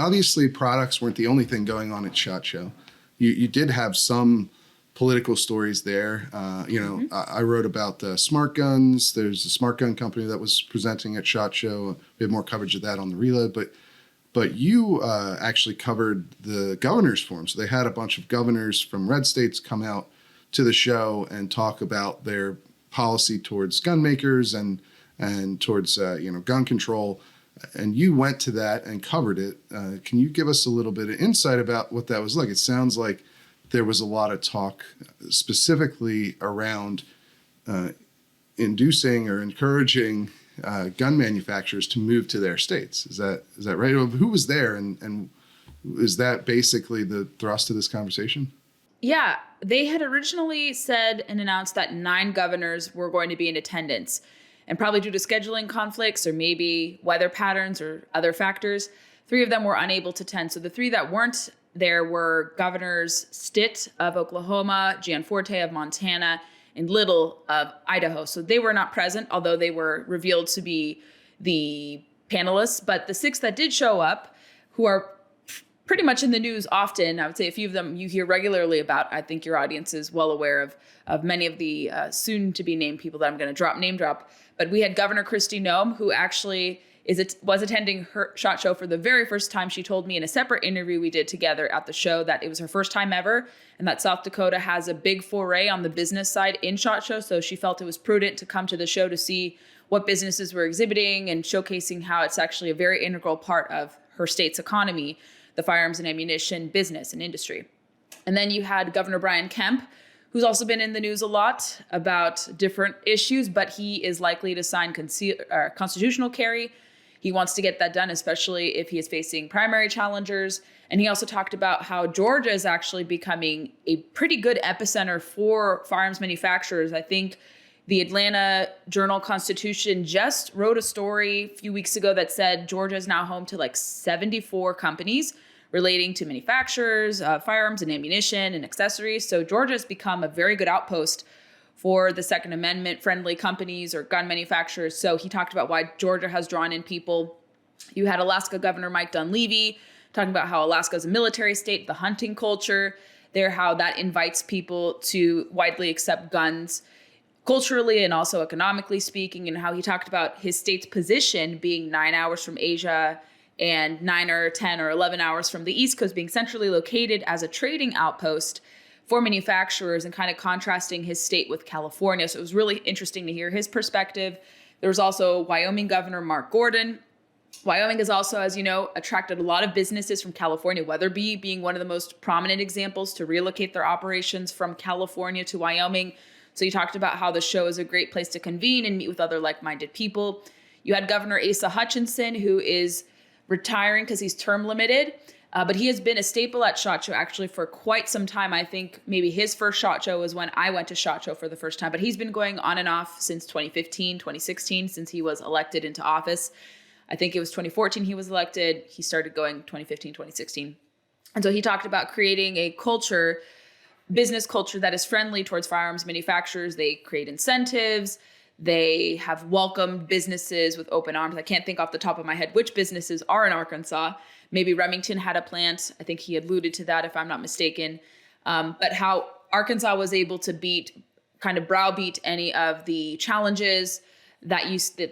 obviously products weren't the only thing going on at SHOT Show. You did have some political stories there. I wrote about the smart guns. There's a smart gun company that was presenting at SHOT Show. We had more coverage of that on the Reload, but you actually covered the governor's forum. So they had a bunch of governors from red states come out to the show and talk about their policy towards gun makers and towards gun control. And you went to that and covered it. Can you give us a little bit of insight about what that was like? It sounds like there was a lot of talk specifically around inducing or encouraging gun manufacturers to move to their states. Is that right? Who was there, and is that basically the thrust of this conversation? Yeah, they had originally said and announced that 9 governors were going to be in attendance. And probably due to scheduling conflicts or maybe weather patterns or other factors, 3 of them were unable to attend. So the 3 that weren't there were Governors Stitt of Oklahoma, Gianforte of Montana, and Little of Idaho. So they were not present, although they were revealed to be the panelists. But the 6 that did show up, who are pretty much in the news often, I would say a few of them you hear regularly about. I think your audience is well aware of many of the soon-to-be named people that I'm going to name drop. But we had Governor Kristi Noem, who actually was attending her SHOT Show for the very first time. She told me in a separate interview we did together at the show that it was her first time ever, and that South Dakota has a big foray on the business side in SHOT Show. So she felt it was prudent to come to the show to see what businesses were exhibiting and showcasing how it's actually a very integral part of her state's economy, the firearms and ammunition business and industry. And then you had Governor Brian Kemp, who's also been in the news a lot about different issues, but he is likely to sign constitutional carry. He wants to get that done, especially if he is facing primary challengers. And he also talked about how Georgia is actually becoming a pretty good epicenter for firearms manufacturers. I think the Atlanta Journal-Constitution just wrote a story a few weeks ago that said Georgia is now home to like 74 companies relating to manufacturers, firearms and ammunition and accessories. So Georgia has become a very good outpost for the Second Amendment friendly companies or gun manufacturers. So he talked about why Georgia has drawn in people. You had Alaska Governor Mike Dunleavy talking about how Alaska is a military state, the hunting culture there, how that invites people to widely accept guns culturally and also economically speaking, and how he talked about his state's position being 9 hours from Asia and 9 or 10 or 11 hours from the East Coast, being centrally located as a trading outpost for manufacturers, and kind of contrasting his state with California. So it was really interesting to hear his perspective. There was also Wyoming Governor Mark Gordon. Wyoming has also, as you know, attracted a lot of businesses from California, Weatherby being one of the most prominent examples to relocate their operations from California to Wyoming. So he talked about how the show is a great place to convene and meet with other like-minded people. You had Governor Asa Hutchinson, who is retiring because he's term limited, but he has been a staple at SHOT Show actually for quite some time. I think maybe his first SHOT Show was when I went to SHOT Show for the first time, but he's been going on and off since 2015, 2016, since he was elected into office. I think it was 2014 he was elected. He started going 2015, 2016. And so he talked about creating a culture, business culture that is friendly towards firearms manufacturers. They create incentives. They have welcomed businesses with open arms. I can't think off the top of my head which businesses are in Arkansas. Maybe Remington had a plant. I think he alluded to that, if I'm not mistaken. But how Arkansas was able to browbeat any of the challenges that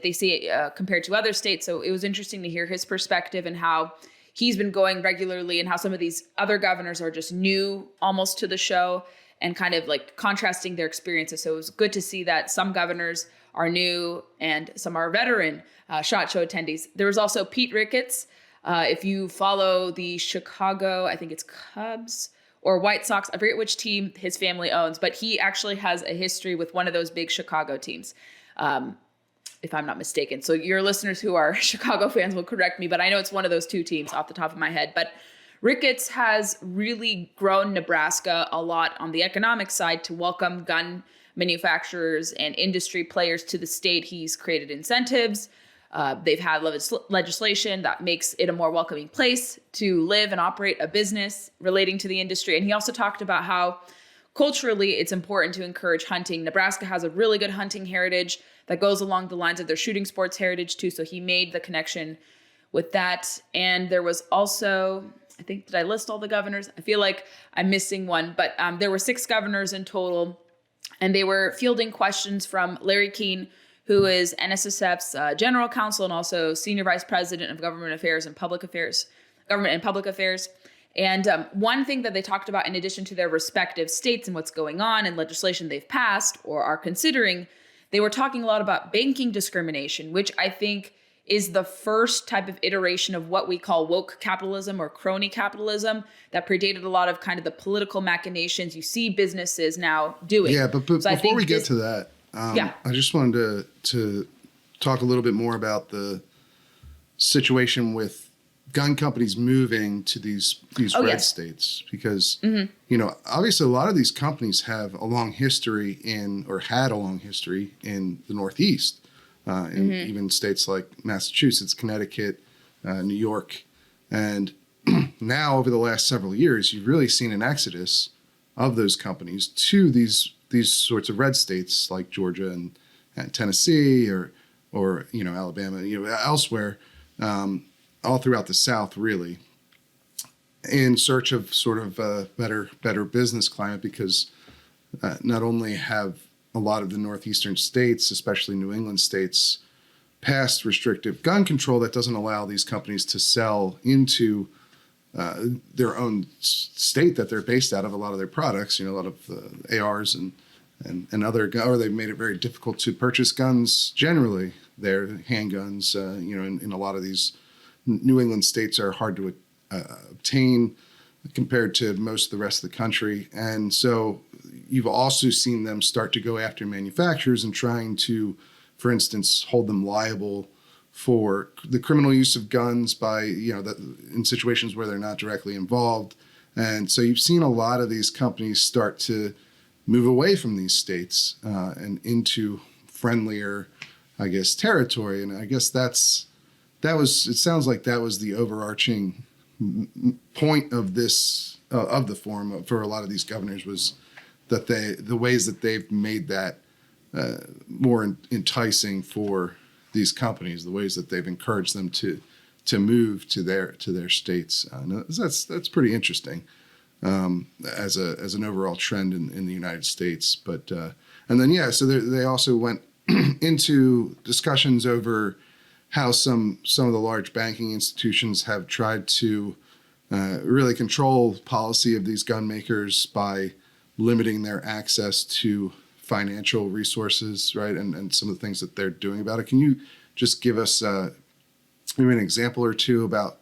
they see compared to other states. So it was interesting to hear his perspective and how he's been going regularly, and how some of these other governors are just new almost to the show, and kind of like contrasting their experiences. So it was good to see that some governors are new and some are veteran SHOT Show attendees. There was also Pete Ricketts. If you follow the Chicago, I think it's Cubs or White Sox, I forget which team his family owns, but he actually has a history with one of those big Chicago teams, if I'm not mistaken. So your listeners who are Chicago fans will correct me, but I know it's one of those 2 teams off the top of my head. But Ricketts has really grown Nebraska a lot on the economic side to welcome gun manufacturers and industry players to the state. He's created incentives. They've had legislation that makes it a more welcoming place to live and operate a business relating to the industry. And he also talked about how culturally it's important to encourage hunting. Nebraska has a really good hunting heritage that goes along the lines of their shooting sports heritage too. So he made the connection with that. And there was also, I think, did I list all the governors? I feel like I'm missing one, but there were 6 governors in total, and they were fielding questions from Larry Keane, who is NSSF's general counsel and also senior vice president of government and public affairs. And one thing that they talked about, in addition to their respective states and what's going on and legislation they've passed or are considering, they were talking a lot about banking discrimination, which I think is the first type of iteration of what we call woke capitalism or crony capitalism that predated a lot of kind of the political machinations you see businesses now doing. Yeah, but So before we get to that, yeah. I just wanted to talk a little bit more about the situation with gun companies moving to these red states, because obviously a lot of these companies have a long history had a long history in the Northeast, in even states like Massachusetts, Connecticut, New York, and now over the last several years, you've really seen an exodus of those companies to these sorts of red states like Georgia and Tennessee or Alabama, elsewhere. All throughout the South, really, in search of sort of a better business climate, because not only have a lot of the northeastern states, especially New England states, passed restrictive gun control that doesn't allow these companies to sell into their own state that they're based out of a lot of their products, a lot of ARs and other, or they've made it very difficult to purchase guns generally. Their handguns, in a lot of these New England states are hard to obtain compared to most of the rest of the country. And so you've also seen them start to go after manufacturers and trying to, for instance, hold them liable for the criminal use of guns by, in situations where they're not directly involved. And so you've seen a lot of these companies start to move away from these states and into friendlier, I guess, territory. And I guess it sounds like that was the overarching point of this, of the forum for a lot of these governors, was that the ways that they've made that more enticing for these companies, the ways that they've encouraged them to move to their states. That's pretty interesting as an overall trend in the United States. But and then so they also went into discussions over how some of the large banking institutions have tried to really control policy of these gun makers by limiting their access to financial resources, right? And some of the things that they're doing about it. Can you just give us maybe an example or two about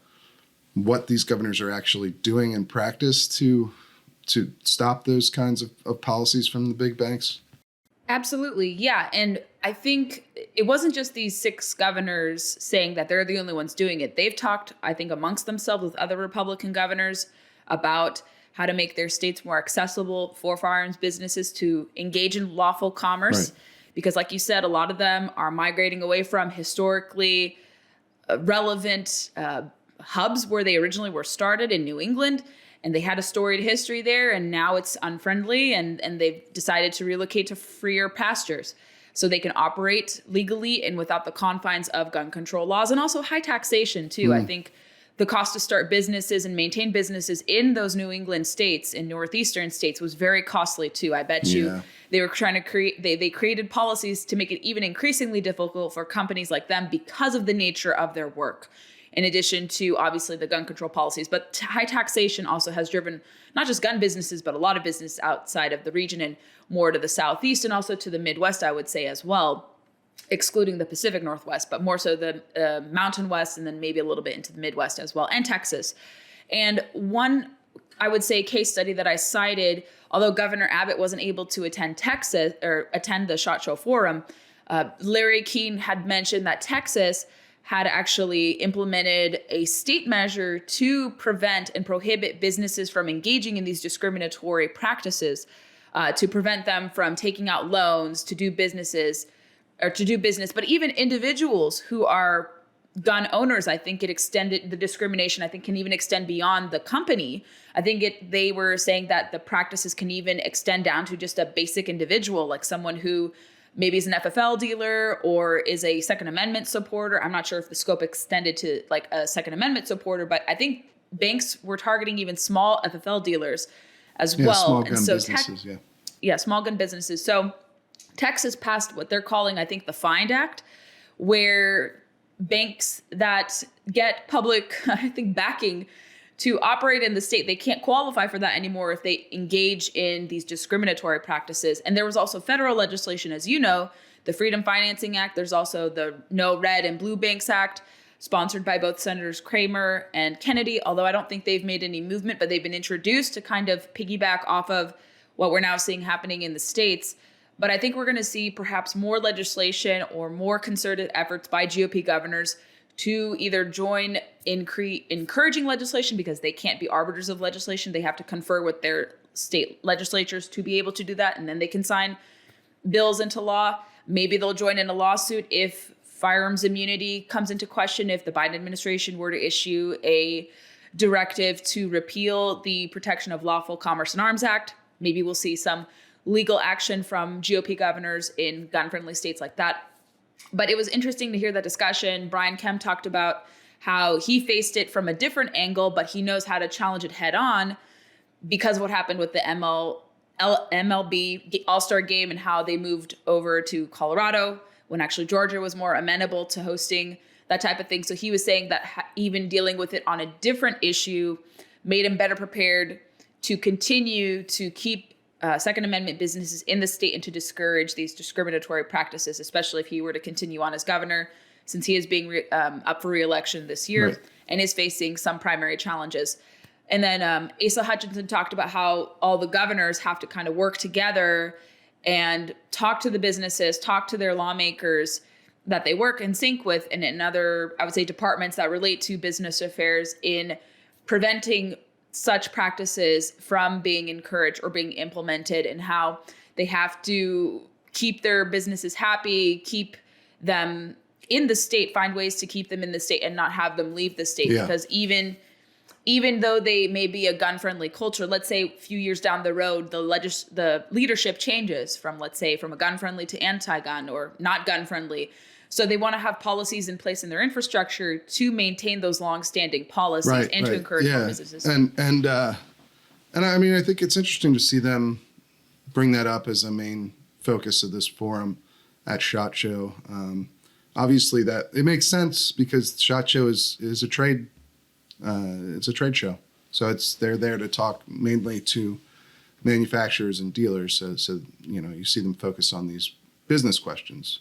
what these governors are actually doing in practice to stop those kinds of policies from the big banks? Absolutely. Yeah. And I think it wasn't just these 6 governors saying that they're the only ones doing it. They've talked, I think, amongst themselves with other Republican governors about how to make their states more accessible for firearms businesses to engage in lawful commerce. Right. Because like you said, a lot of them are migrating away from historically relevant hubs where they originally were started in New England. And they had a storied history there, and now it's unfriendly, and they've decided to relocate to freer pastures so they can operate legally and without the confines of gun control laws, and also high taxation too. I think the cost to start businesses and maintain businesses in those New England states, in northeastern states, was very costly too. I bet you they were trying to create, they created policies to make it even increasingly difficult for companies like them because of the nature of their work, in addition to obviously the gun control policies. But high taxation also has driven not just gun businesses, but a lot of business outside of the region and more to the Southeast and also to the Midwest, I would say as well, excluding the Pacific Northwest, but more so the Mountain West, and then maybe a little bit into the Midwest as well, and Texas. And one, I would say, case study that I cited, although Governor Abbott wasn't able to attend the SHOT Show Forum, Larry Keane had mentioned that Texas had actually implemented a state measure to prevent and prohibit businesses from engaging in these discriminatory practices, to prevent them from taking out loans to do business, but even individuals who are gun owners. I think it extended the discrimination. I think can even extend beyond the company. I think they were saying that the practices can even extend down to just a basic individual, like someone who maybe is an FFL dealer or is a Second Amendment supporter. I'm not sure if the scope extended to like a Second Amendment supporter, but I think banks were targeting even small FFL dealers as well. Small And gun so businesses, small gun businesses. So Texas passed what they're calling, I think, the FIND Act, where banks that get public, I think, backing to operate in the state, they can't qualify for that anymore if they engage in these discriminatory practices. And there was also federal legislation, as you know, the Freedom Financing Act. There's also the No Red and Blue Banks Act, sponsored by both Senators Kramer and Kennedy, although I don't think they've made any movement, but they've been introduced to kind of piggyback off of what we're now seeing happening in the states. But I think we're going to see perhaps more legislation or more concerted efforts by GOP governors to either join in encouraging legislation, because they can't be arbiters of legislation. They have to confer with their state legislatures to be able to do that, and then they can sign bills into law. Maybe they'll join in a lawsuit if firearms immunity comes into question, if the Biden administration were to issue a directive to repeal the Protection of Lawful Commerce in Arms Act. Maybe we'll see some legal action from GOP governors in gun-friendly states like that. But it was interesting to hear that discussion. Brian Kemp talked about how he faced it from a different angle, but he knows how to challenge it head on because of what happened with the MLB All-Star Game and how they moved over to Colorado when actually Georgia was more amenable to hosting that type of thing. So he was saying that even dealing with it on a different issue made him better prepared to continue to keep Second Amendment businesses in the state and to discourage these discriminatory practices, especially if he were to continue on as governor, since he is being up for re-election this year and is facing some primary challenges. And then Asa Hutchinson talked about how all the governors have to kind of work together and talk to the businesses, talk to their lawmakers that they work in sync with, and in other, I would say, departments that relate to business affairs in preventing such practices from being encouraged or being implemented, and how they have to keep their businesses happy, keep them in the state, find ways to keep them in the state and not have them leave the state. Because even though they may be a gun-friendly culture, let's say a few years down the road, the leadership changes from, let's say, from a gun-friendly to anti-gun or not gun-friendly. So they want to have policies in place in their infrastructure to maintain those long-standing policies and to encourage more businesses. And I mean, I think it's interesting to see them bring that up as a main focus of this forum at SHOT Show. Obviously, that it makes sense because SHOT Show is a trade. It's a trade show, so they're there to talk mainly to manufacturers and dealers. So you see them focus on these business questions.